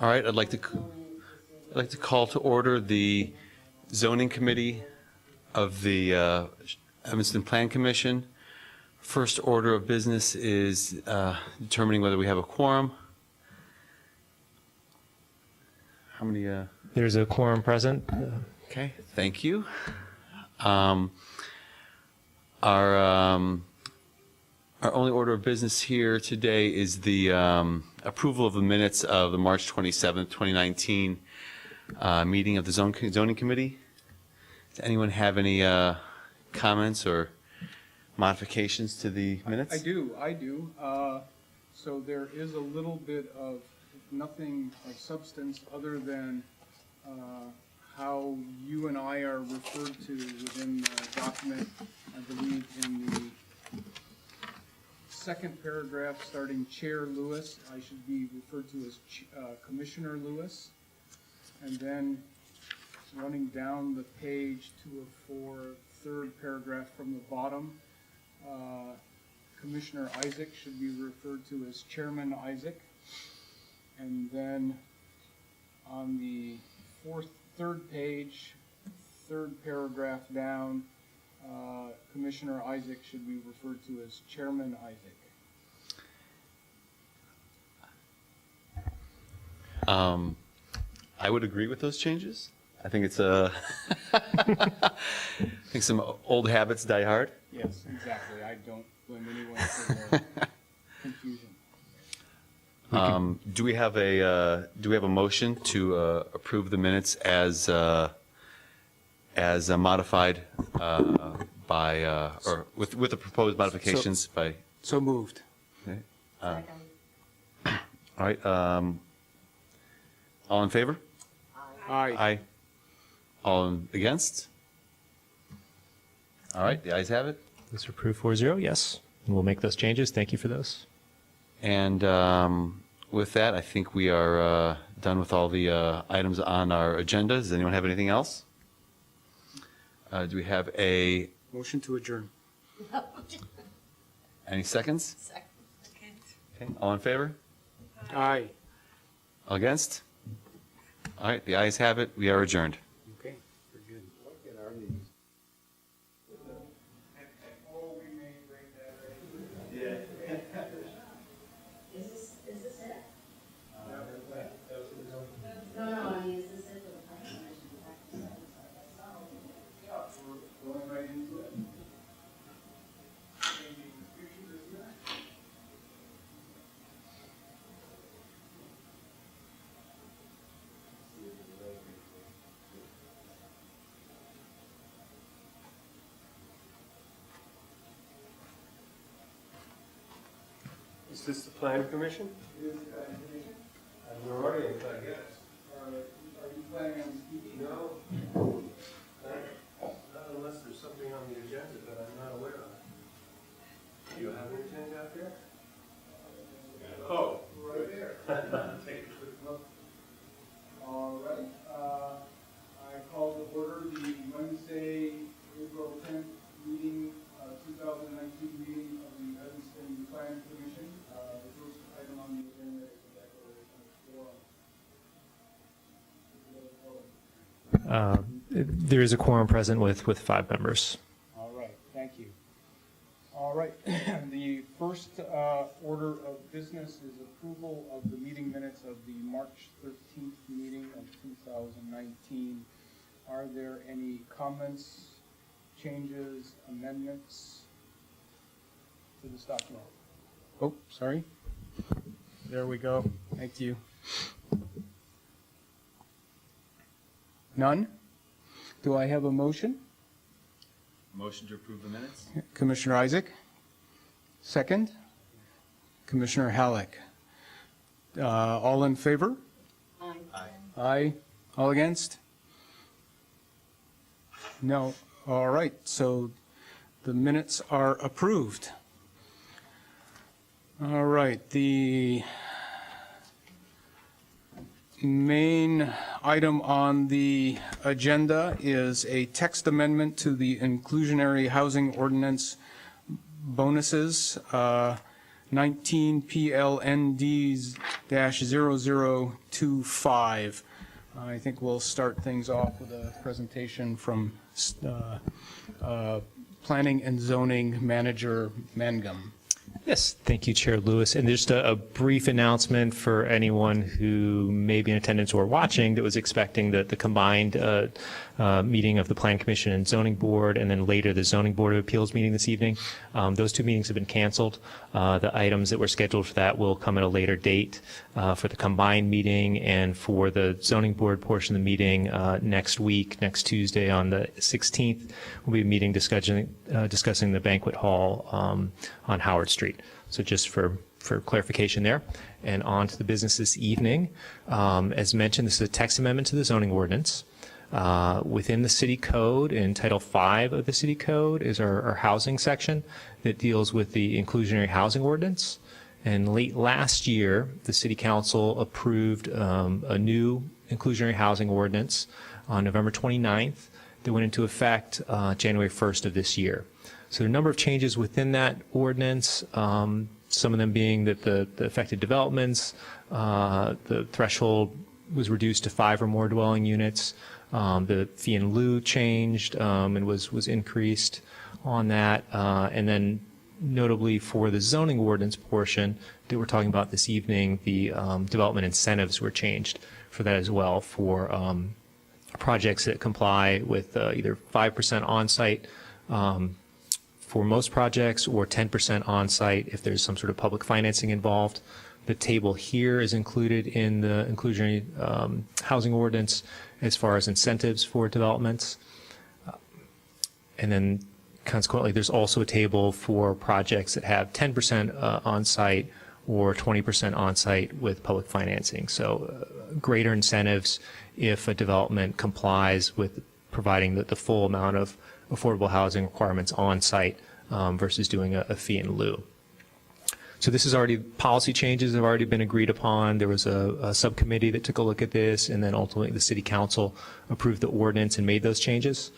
All right, I'd like to call to order the zoning committee of the Evanston Plan Commission. First order of business is determining whether we have a quorum. How many? There's a quorum present. Okay, thank you. Our only order of business here today is the approval of the minutes of the March 27th, 2019 meeting of the zoning committee. Does anyone have any comments or modifications to the minutes? I do. So there is a little bit of nothing of substance other than how you and I are referred to within the document. I believe in the second paragraph, starting Chair Lewis, I should be referred to as Commissioner Lewis. And then running down the page 2 of 4, third paragraph from the bottom, Commissioner Isaac should be referred to as Chairman Isaac. And then on the third page, third paragraph down, Commissioner Isaac should be referred to as Chairman Isaac. I would agree with those changes. I think it's I think some old habits die hard. Yes, exactly. I don't blame anyone for their confusion. Do we have a motion to approve the minutes as modified by or with the proposed modifications by? So moved. Okay. All right. All in favor? Aye. Aye. All against? All right. The ayes have it. Those are approved 4-0, yes. And we'll make those changes. Thank you for those. And with that, I think we are done with all the items on our agenda. Does anyone have anything else? Do we have a... Motion to adjourn. Any seconds? Second. Okay. All in favor? Aye. All against? All right. The ayes have it. We are adjourned. Okay, we're good. Is this it? No, I mean, is this it for the planning commission? Going right into it. Is this the plan commission? We're already in, I guess. Are you planning on speaking? No. Not unless there's something on the agenda that I'm not aware of. Do you have anything out there? Oh, Right there. take a quick look. All right. I call to order the Wednesday, April 10th meeting, 2019 meeting of the Evanston Planning Commission. The first item on the agenda is the declaration of quorum. There is a quorum present with 5 members. All right, thank you. All right, the first order of business is approval of the meeting minutes of the March 13th meeting of 2019. Are there any comments, changes, amendments to this document? Oh, sorry. There we go. Thank you. None? Do I have a motion? Motion to approve the minutes? Commissioner Isaac. Second. Commissioner Halleck. All in favor? Aye. Aye. All against? No. All right, so the minutes are approved. All right, the main item on the agenda is a text amendment to the inclusionary housing ordinance bonuses. 19 PLND-0025. I think we'll start things off with a presentation from Planning and Zoning Manager Mangum. Yes, thank you, Chair Lewis. And just a brief announcement for anyone who may be in attendance or watching that was expecting the combined meeting of the Plan Commission and Zoning Board, and then later the Zoning Board of Appeals meeting this evening. Those two meetings have been canceled. The items that were scheduled for that will come at a later date for the combined meeting, and for the Zoning Board portion of the meeting next week, next Tuesday on the 16th, we'll be meeting discussing the banquet hall on Howard Street. So just for clarification there. And on to the business this evening. As mentioned, this is a text amendment to the zoning ordinance. Within the city code, in Title V of the city code, is our housing section that deals with the inclusionary housing ordinance. And late last year, the city council approved a new inclusionary housing ordinance on November 29th that went into effect January 1st of this year. So there are a number of changes within that ordinance, some of them being that the affected developments, the threshold was reduced to 5 or more dwelling units. The fee in lieu changed and was increased on that. And then notably for the zoning ordinance portion that we're talking about this evening, the development incentives were changed for that as well, for projects that comply with either 5% on-site for most projects, or 10% on-site if there's some sort of public financing involved. The table here is included in the inclusionary housing ordinance as far as incentives for developments. And then consequently, there's also a table for projects that have 10% on-site or 20% on-site with public financing. So greater incentives if a development complies with providing the full amount of affordable housing requirements on-site versus doing a fee in lieu. So this is already, policy changes have already been agreed upon. There was a subcommittee that took a look at this, and then ultimately the city council approved the ordinance and made those changes.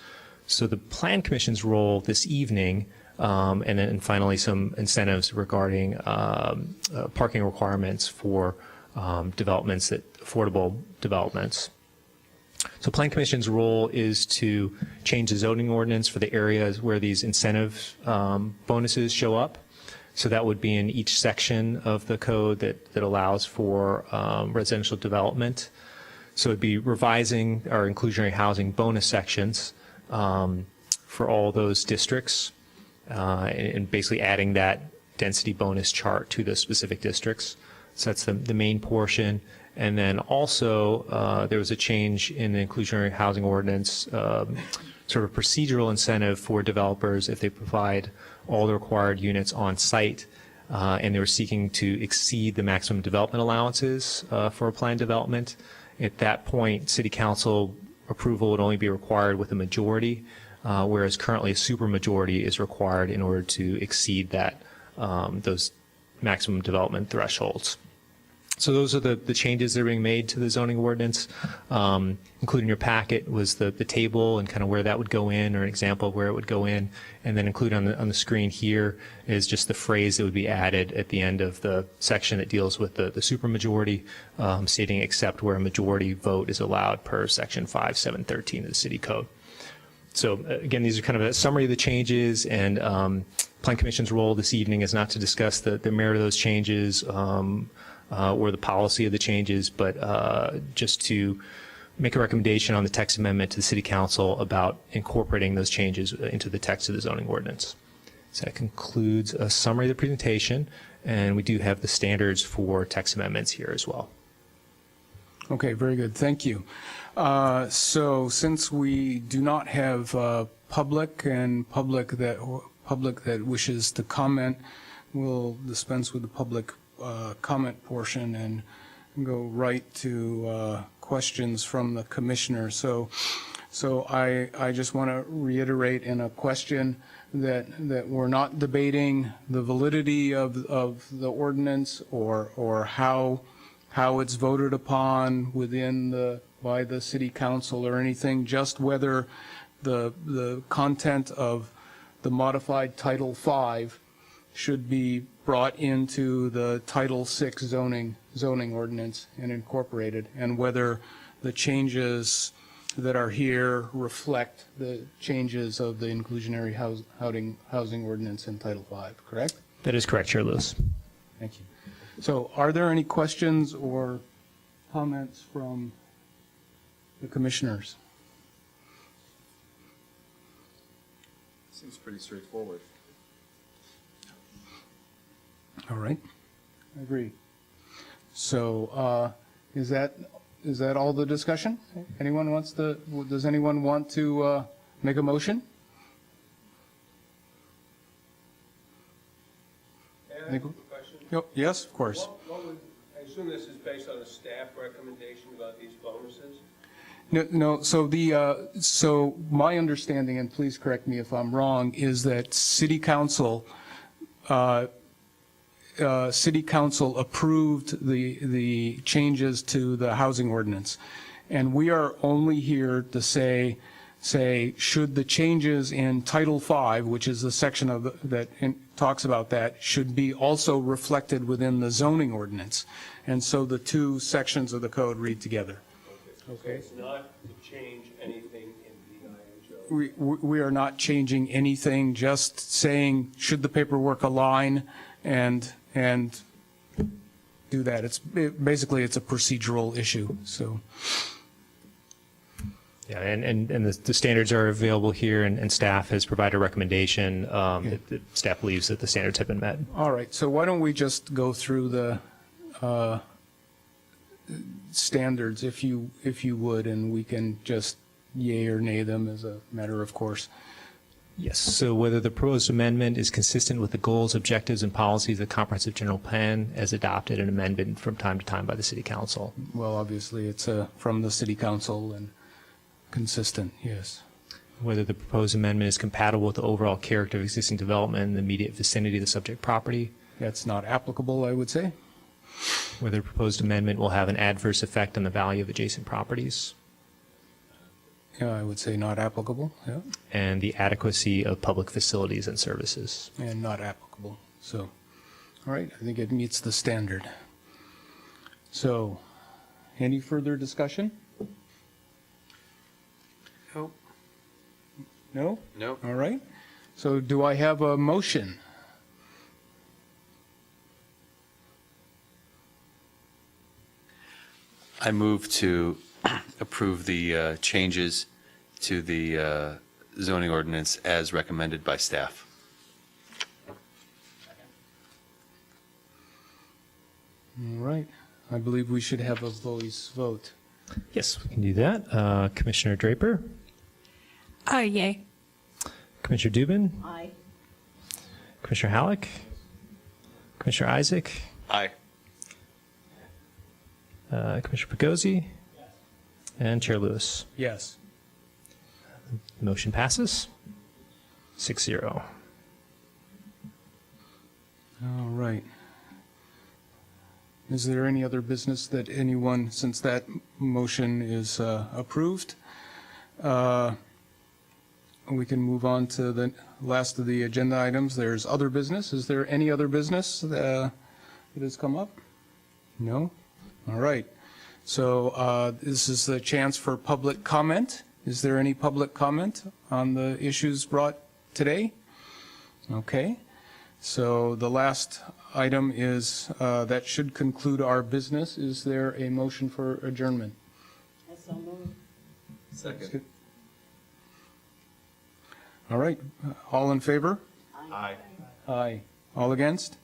So the Plan Commission's role this evening, and then finally some incentives regarding parking requirements for developments, affordable developments. So Plan Commission's role is to change the zoning ordinance for the areas where these incentive bonuses show up. So that would be in each section of the code that allows for residential development. So it'd be revising our inclusionary housing bonus sections for all those districts and basically adding that density bonus chart to the specific districts. So that's the main portion. And then also there was a change in the inclusionary housing ordinance, sort of procedural incentive for developers if they provide all the required units on site, and they were seeking to exceed the maximum development allowances for a planned development. At that point, city council approval would only be required with a majority, whereas currently a supermajority is required in order to exceed that those maximum development thresholds. So those are the changes that are being made to the zoning ordinance. Including your packet was the table and kind of where that would go in, or an example of where it would go in. And then included on the screen here is just the phrase that would be added at the end of the section that deals with the supermajority, stating except where a majority vote is allowed per section 5713 of the city code. So again, these are kind of a summary of the changes, and Plan Commission's role this evening is not to discuss the merit of those changes or the policy of the changes, but just to make a recommendation on the text amendment to the City Council about incorporating those changes into the text of the zoning ordinance. So that concludes a summary of the presentation, and we do have the standards for text amendments here as well. Okay, very good. Thank you. So since we do not have public that wishes to comment, we'll dispense with the public comment portion and go right to questions from the commissioner. So I just want to reiterate in a question that we're not debating the validity of the ordinance or how it's voted upon by the city council or anything, just whether the content of the modified Title V should be brought into the Title VI zoning ordinance and incorporated, and whether the changes that are here reflect the changes of the inclusionary housing ordinance in Title V, correct? That is correct, Chair Lewis. Thank you. So are there any questions or comments from the commissioners? Seems pretty straightforward. All right, I agree. So is that all the discussion? Does anyone want to make a motion? May I ask a question? Yes, of course. I assume this is based on a staff recommendation about these bonuses? No, so my understanding, and please correct me if I'm wrong, is that City Council approved the changes to the housing ordinance. And we are only here to say, should the changes in Title V, which is the section that talks about that, should be also reflected within the zoning ordinance. And so the two sections of the code read together. Okay. It's not to change anything in the IHO? We are not changing anything, just saying, should the paperwork align and do that. Basically, it's a procedural issue, so. Yeah, and the standards are available here, and staff has provided a recommendation. That staff believes that the standards have been met. All right, so why don't we just go through the standards, if you would, and we can just yay or nay them as a matter of course. Yes, so whether the proposed amendment is consistent with the goals, objectives, and policies of the Comprehensive General Plan as adopted and amended from time to time by the City Council. Well, obviously, it's from the City Council and consistent, yes. Whether the proposed amendment is compatible with the overall character of existing development in the immediate vicinity of the subject property. That's not applicable, I would say. Whether the proposed amendment will have an adverse effect on the value of adjacent properties. Yeah, I would say not applicable, yeah, And the adequacy of public facilities and services. and not applicable. So, all right, I think it meets the standard. So, any further discussion? No. No? No. All right. So do I have a motion? I move to approve the changes to the zoning ordinance as recommended by staff. All right. I believe we should have a voice vote. Yes, we can do that. Commissioner Draper, Yay. Commissioner Dubin, Aye. Commissioner Halleck, Commissioner Isaac, Aye. Commissioner Pagozzi, and Chair Lewis. Yes. The motion passes 6-0. All right. Is there any other business that anyone, since that motion is approved, we can move on to the last of the agenda items. There's other business. Is there any other business that has come up? No? All right. So this is the chance for public comment. Is there any public comment on the issues brought today? Okay. So the last item is, that should conclude our business. Is there a motion for adjournment? I so moved. Second. All right. All in favor? Aye. Aye. All against?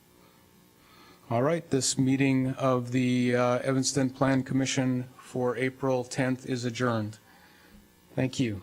All right. This meeting of the Evanston Plan Commission for April 10th is adjourned. Thank you.